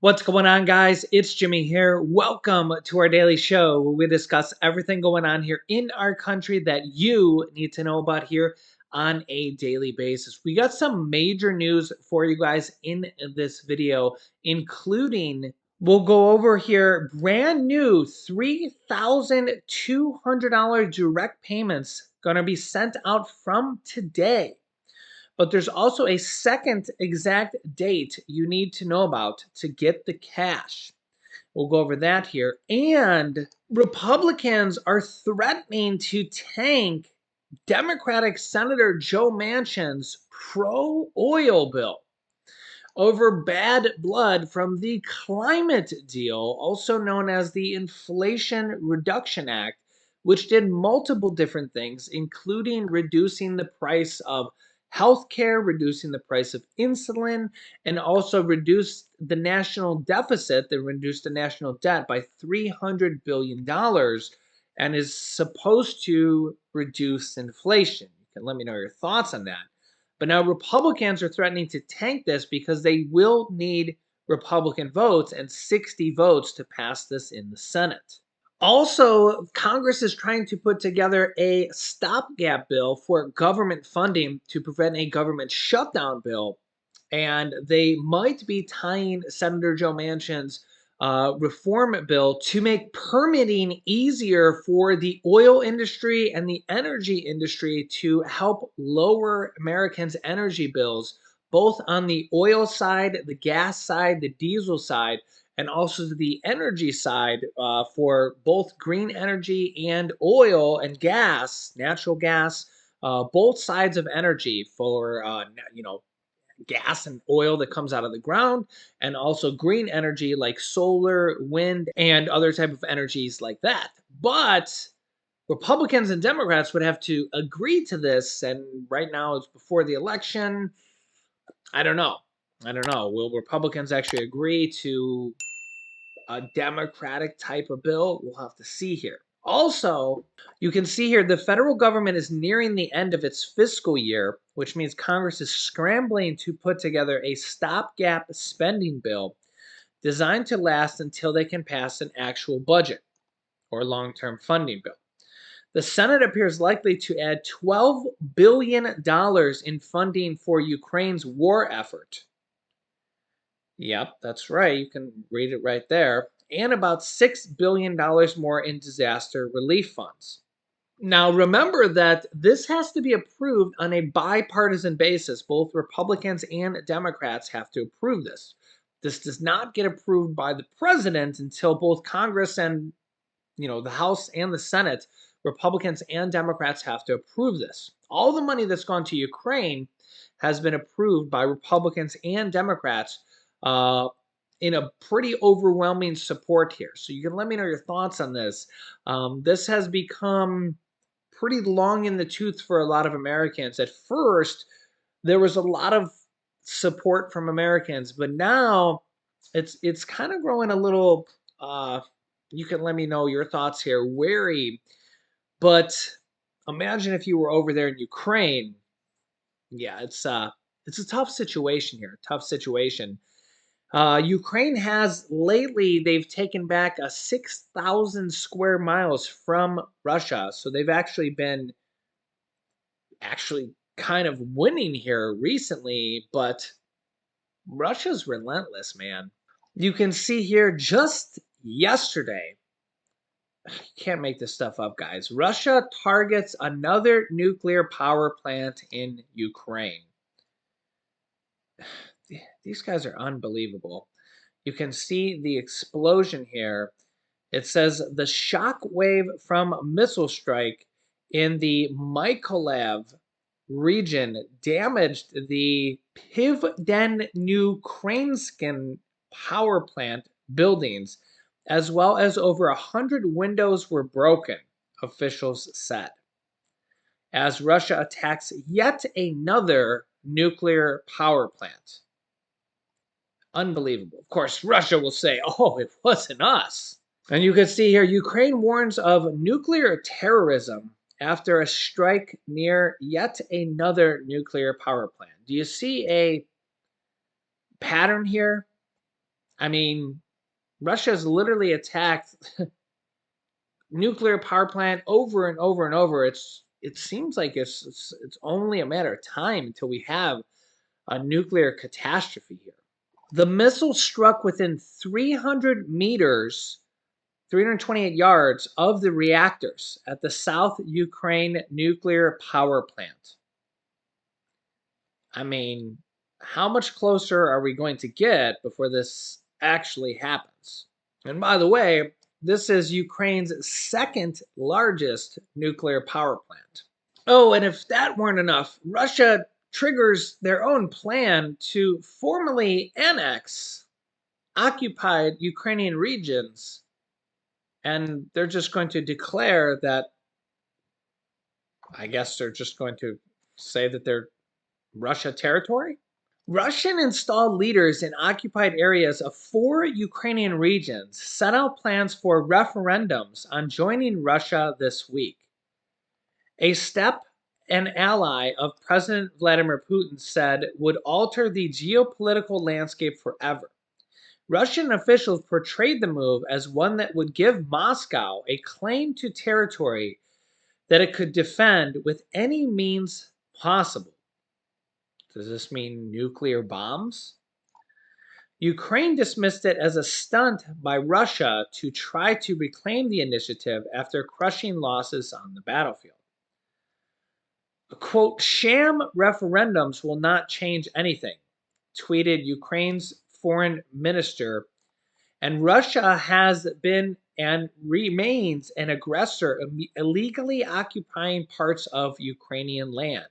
What's going on, guys? It's Jimmy here. Welcome to our daily show where we discuss everything going on here in our country that you need to know about here on a daily basis. We got some major news for you guys in this video, including we'll go over here brand new $3,200 direct payments going to be sent out from today. But there's also a second exact date you need to know about to get the cash. We'll go over that here. And Republicans are threatening to tank Democratic Senator Joe Manchin's pro oil bill over bad blood from the climate deal, also known as the Inflation Reduction Act, which did multiple different things, including reducing the price of healthcare, reducing the price of insulin, and also reduced the national deficit, that reduced the national debt by $300 billion and is supposed to reduce inflation. You can let me know your thoughts on that. But now Republicans are threatening to tank this because they will need Republican votes and 60 votes to pass this in the Senate. Also, Congress is trying to put together a stopgap bill for government funding to prevent a government shutdown bill. And they might be tying Senator Joe Manchin's reform bill to make permitting easier for the oil industry and the energy industry to help lower Americans' energy bills, both on the oil side, the gas side, the diesel side, and also the energy side for both green energy and oil and gas, natural gas, both sides of energy for gas and oil that comes out of the ground, and also green energy like solar, wind, and other type of energies like that. But Republicans and Democrats would have to agree to this, and right now it's before the election. I don't know. I don't know. Will Republicans actually agree to a Democratic type of bill? We'll have to see here. Also, you can see here the federal government is nearing the end of its fiscal year, which means Congress is scrambling to put together a stopgap spending bill designed to last until they can pass an actual budget or long-term funding bill. The Senate appears likely to add $12 billion in funding for Ukraine's war effort. Yep, that's right. You can read it right there. And about $6 billion more in disaster relief funds. Now, remember that this has to be approved on a bipartisan basis. Both Republicans and Democrats have to approve this. This does not get approved by the president until both Congress and, the House and the Senate, Republicans and Democrats have to approve this. All the money that's gone to Ukraine has been approved by Republicans and Democrats in a pretty overwhelming support here. So you can let me know your thoughts on this. This has become pretty long in the tooth for a lot of Americans. At first, there was a lot of support from Americans, but now it's kind of growing a little. You can let me know your thoughts here. Wary, but imagine if you were over there in Ukraine. Yeah, it's a tough situation here. Tough situation. Ukraine has lately, they've taken back a 6,000 square miles from Russia. So they've actually been kind of winning here recently, but Russia's relentless, man. You can see here just yesterday, can't make this stuff up, guys. Russia targets another nuclear power plant in Ukraine. These guys are unbelievable. You can see the explosion here. It says the shock wave from a missile strike in the Mykolaiv region damaged the Pivden-Ukrainskin power plant buildings, as well as over 100 windows were broken, officials said, as Russia attacks yet another nuclear power plant. Unbelievable. Of course, Russia will say, oh, it wasn't us. And you can see here, Ukraine warns of nuclear terrorism after a strike near yet another nuclear power plant. Do you see a pattern here? I mean, Russia's literally attacked nuclear power plant over and over and over. It seems like it's only a matter of time until we have a nuclear catastrophe here. The missile struck within 300 meters, 328 yards of the reactors at the South Ukraine nuclear power plant. I mean, how much closer are we going to get before this actually happens? And by the way, this is Ukraine's second largest nuclear power plant. Oh, and if that weren't enough, Russia triggers their own plan to formally annex occupied Ukrainian regions. And they're just going to declare that, I guess they're just going to say that they're Russia territory. Russian installed leaders in occupied areas of 4 Ukrainian regions set out plans for referendums on joining Russia this week. A step an ally of President Vladimir Putin said would alter the geopolitical landscape forever. Russian officials portrayed the move as one that would give Moscow a claim to territory that it could defend with any means possible. Does this mean nuclear bombs? Ukraine dismissed it as a stunt by Russia to try to reclaim the initiative after crushing losses on the battlefield. Quote, sham referendums will not change anything, tweeted Ukraine's foreign minister. And Russia has been and remains an aggressor, illegally occupying parts of Ukrainian land.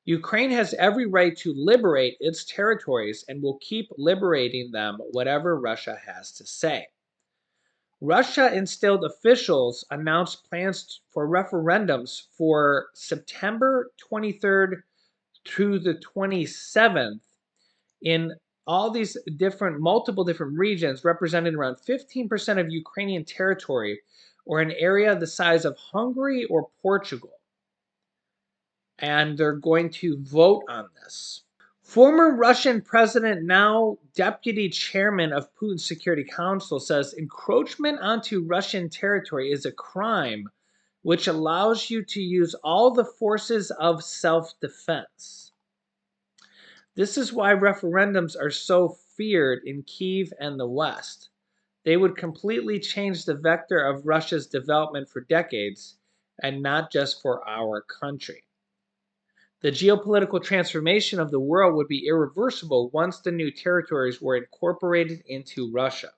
Ukraine has every right to liberate its territories and will keep liberating them, whatever Russia has to say. Russia instilled officials announced plans for referendums for September 23rd through the 27th in all these multiple different regions, representing around 15% of Ukrainian territory or an area the size of Hungary or Portugal. And they're going to vote on this. Former Russian president, now deputy chairman of Putin's Security Council, says encroachment onto Russian territory is a crime which allows you to use all the forces of self-defense. This is why referendums are so feared in Kyiv and the West. They would completely change the vector of Russia's development for decades, and not just for our country. The geopolitical transformation of the world would be irreversible once the new territories were incorporated into Russia.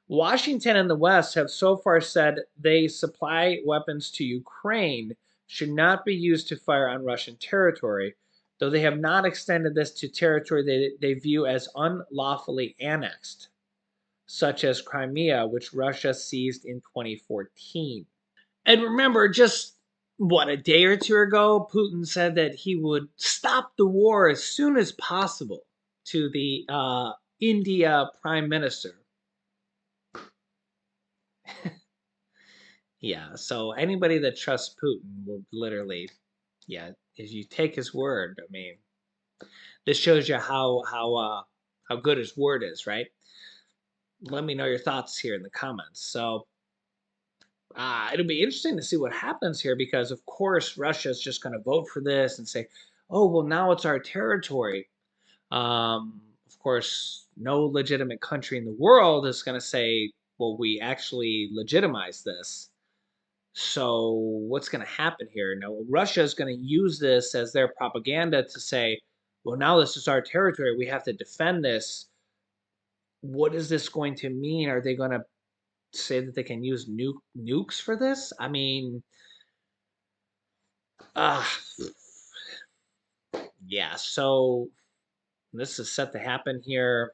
Washington and the West have so far said they supply weapons to Ukraine should not be used to fire on Russian territory, though they have not extended this to territory they view as unlawfully annexed, such as Crimea, which Russia seized in 2014. And remember, just a day or two ago, Putin said that he would stop the war as soon as possible to the India Prime Minister. Yeah, so anybody that trusts Putin will literally, if you take his word, I mean, this shows you how good his word is, right? Let me know your thoughts here in the comments. So it'll be interesting to see what happens here because, of course, Russia's just going to vote for this and say, oh, well, now it's our territory. Of course, no legitimate country in the world is going to say, well, we actually legitimize this. So what's going to happen here? Now, Russia is going to use this as their propaganda to say, well, now this is our territory. We have to defend this. What is this going to mean? Are they going to say that they can use nukes for this? I mean, uh, yeah, so this is set to happen here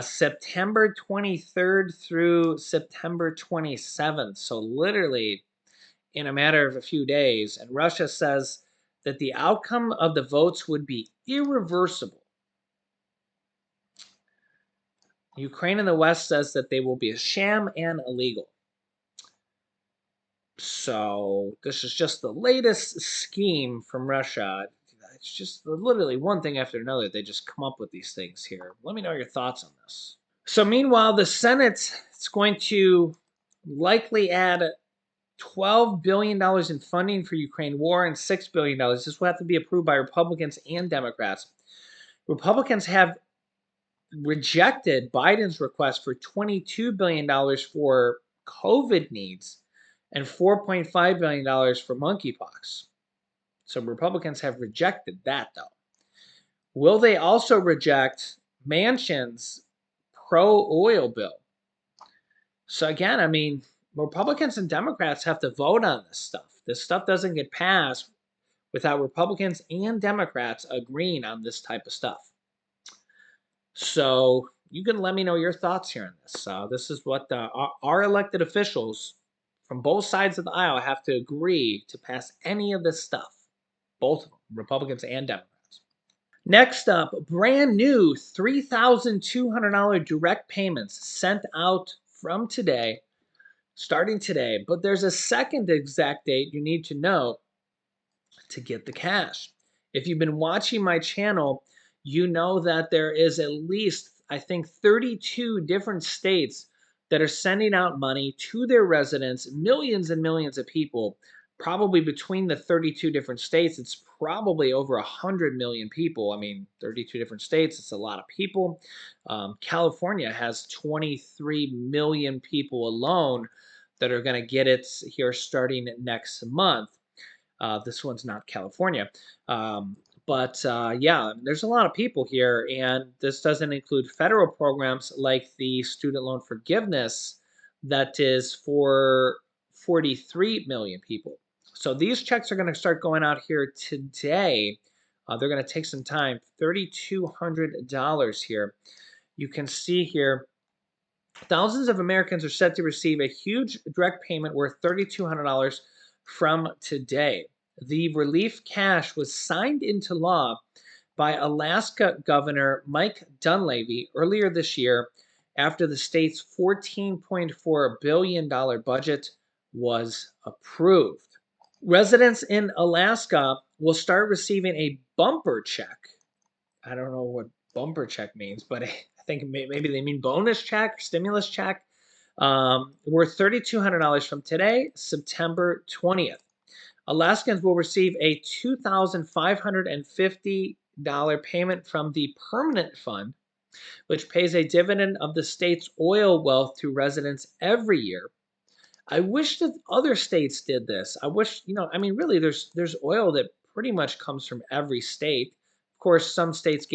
September 23rd through September 27th. So literally in a matter of a few days. And Russia says that the outcome of the votes would be irreversible. Ukraine and the West says that they will be a sham and illegal. So this is just the latest scheme from Russia. It's just literally one thing after another. They just come up with these things here. Let me know your thoughts on this. So meanwhile, the Senate is going to likely add $12 billion in funding for Ukraine war and $6 billion. This will have to be approved by Republicans and Democrats. Republicans have rejected Biden's request for $22 billion for COVID needs and $4.5 billion for monkeypox. So Republicans have rejected that, though. Will they also reject Manchin's pro-oil bill? So again, I mean, Republicans and Democrats have to vote on this stuff. This stuff doesn't get passed without Republicans and Democrats agreeing on this type of stuff. So you can let me know your thoughts here on this. This is what our elected officials from both sides of the aisle have to agree to pass any of this stuff. Both of them, Republicans and Democrats. Next up, brand new $3,200 direct payments sent out from today, starting today. But there's a second exact date you need to know to get the cash. If you've been watching my channel, you know that there is at least, I think, 32 different states that are sending out money to their residents, millions and millions of people. Probably between the 32 different states, it's probably over 100 million people. I mean, 32 different states, it's a lot of people. California has 23 million people alone that are going to get it here starting next month. This one's not California. Yeah, there's a lot of people here, and this doesn't include federal programs like the student loan forgiveness that is for 43 million people. So these checks are going to start going out here today. They're going to take some time, $3,200 here. You can see here, thousands of Americans are set to receive a huge direct payment worth $3,200 from today. The relief cash was signed into law by Alaska Governor Mike Dunleavy earlier this year after the state's $14.4 billion budget was approved. Residents in Alaska will start receiving a bumper check. I don't know what bumper check means, but I think maybe they mean bonus check, stimulus check, worth $3,200 from today, September 20th. Alaskans will receive a $2,550 payment from the Permanent Fund, which pays a dividend of the state's oil wealth to residents every year. I wish that other states did this. I wish, I mean, really, there's oil that pretty much comes from every state. Of course, some states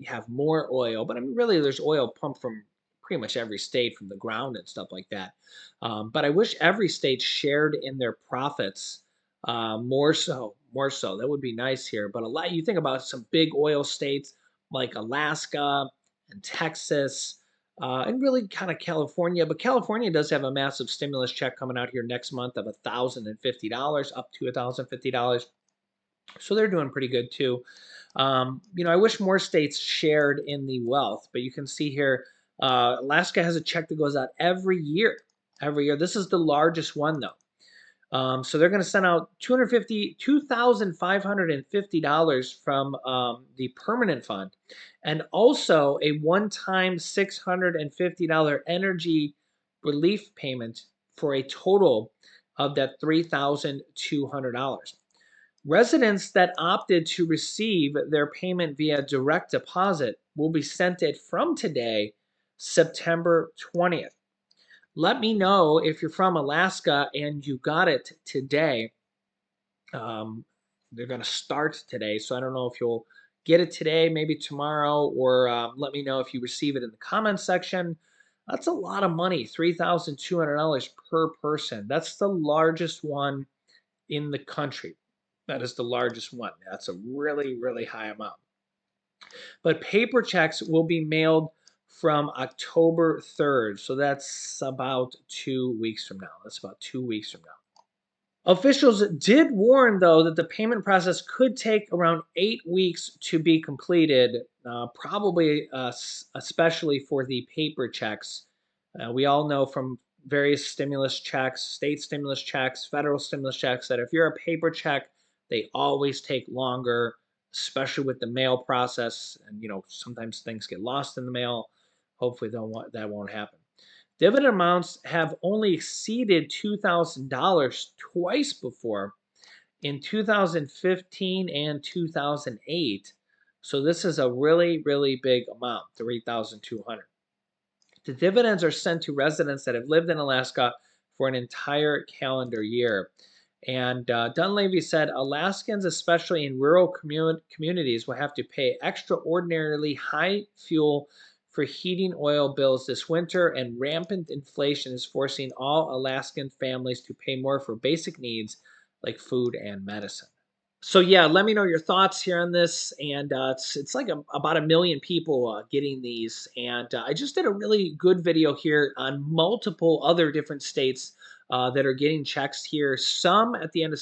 have more oil, but I mean, really, there's oil pumped from pretty much every state from the ground and stuff like that. But I wish every state shared in their profits more so. That would be nice here. But you think about some big oil states like Alaska and Texas. And really kind of California, but California does have a massive stimulus check coming out here next month of $1,050, up to $1,050. So they're doing pretty good too. I wish more states shared in the wealth, but you can see here, Alaska has a check that goes out every year. Every year. This is the largest one though. So they're going to send out $2,550 from the Permanent Fund, and also a one-time $650 energy relief payment for a total of that $3,200. Residents that opted to receive their payment via direct deposit will be sent it from today, September 20th. Let me know if you're from Alaska and you got it today. They're going to start today, so I don't know if you'll get it today, maybe tomorrow, or let me know if you receive it in the comments section. That's a lot of money, $3,200 per person. That's the largest one in the country. That is the largest one. That's a really, really high amount. But paper checks will be mailed from October 3rd. So that's about 2 weeks from now. Officials did warn, though, that the payment process could take around 8 weeks to be completed, probably especially for the paper checks. We all know from various stimulus checks, state stimulus checks, federal stimulus checks, that if you're a paper check, they always take longer. especially with the mail process. And sometimes things get lost in the mail. Hopefully, that won't happen. Dividend amounts have only exceeded $2,000 twice before, in 2015 and 2008. So this is a really, really big amount, 3,200. The dividends are sent to residents that have lived in Alaska for an entire calendar year. And Dunleavy said Alaskans, especially in rural communities, will have to pay extraordinarily high fuel for heating oil bills this winter, and rampant inflation is forcing all Alaskan families to pay more for basic needs like food and medicine. So yeah, let me know your thoughts here on this. And it's like about 1 million people getting these. And I just did a really good video here on multiple other different states that are getting checks here. Some at the end of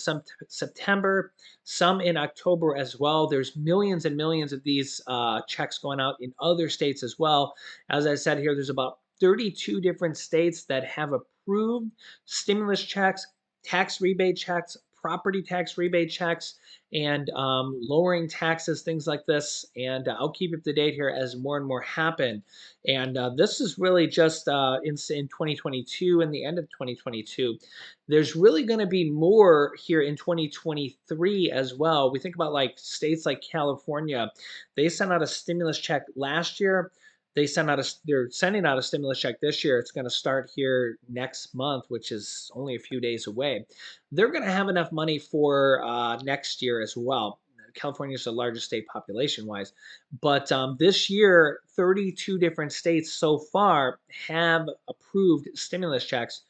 September, some in October as well. There's millions and millions of these checks going out in other states as well. As I said here, there's about 32 different states that have approved stimulus checks, tax rebate checks, property tax rebate checks, and lowering taxes, things like this. And I'll keep you up to date here as more and more happen. And this is really just in 2022 and the end of 2022. There's really going to be more here in 2023 as well. We think about like states like California. They sent out a stimulus check last year. They're sending out a stimulus check this year. It's going to start here next month, which is only a few days away. They're going to have enough money for next year as well. California is the largest state population wise, but this year, 32 different states so far have approved stimulus checks.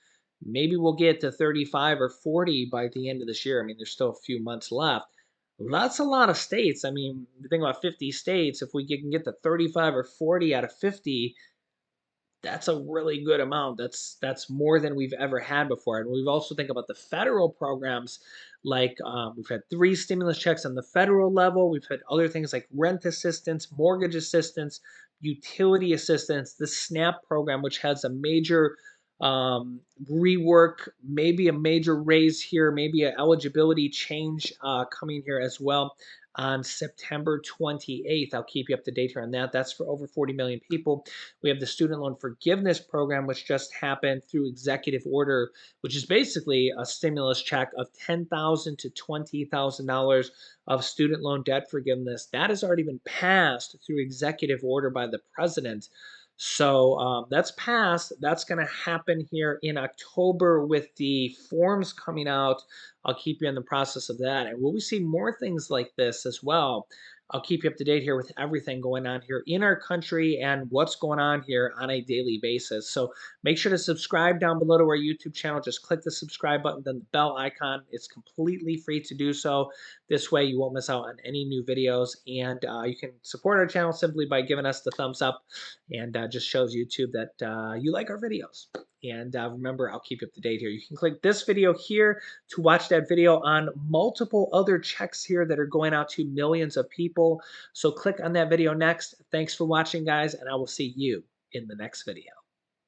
Maybe we'll get to 35 or 40 by the end of this year. I mean, there's still a few months left. That's a lot of states. I mean, think about 50 states. If we can get to 35 or 40 out of 50, that's a really good amount. That's more than we've ever had before. And we've also think about the federal programs, like we've had 3 stimulus checks on the federal level. We've had other things like rent assistance, mortgage assistance, utility assistance, the SNAP program, which has a major rework, maybe a major raise here, maybe an eligibility change coming here as well on September 28th. I'll keep you up to date here on that. That's for over 40 million people. We have the student loan forgiveness program, which just happened through executive order, which is basically a stimulus check of $10,000 to $20,000 of student loan debt forgiveness. That has already been passed through executive order by the president. So that's passed. That's going to happen here in October with the forms coming out. I'll keep you in the process of that. And will we see more things like this as well? I'll keep you up to date here with everything going on here in our country and what's going on here on a daily basis. So make sure to subscribe down below to our YouTube channel. Just click the subscribe button, then the bell icon. It's completely free to do so. This way you won't miss out on any new videos. And you can support our channel simply by giving us the thumbs up, and just shows YouTube that you like our videos. And remember, I'll keep you up to date here. You can click this video here to watch that video on multiple other checks here that are going out to millions of people. So click on that video next. Thanks for watching, guys, and I will see you in the next video.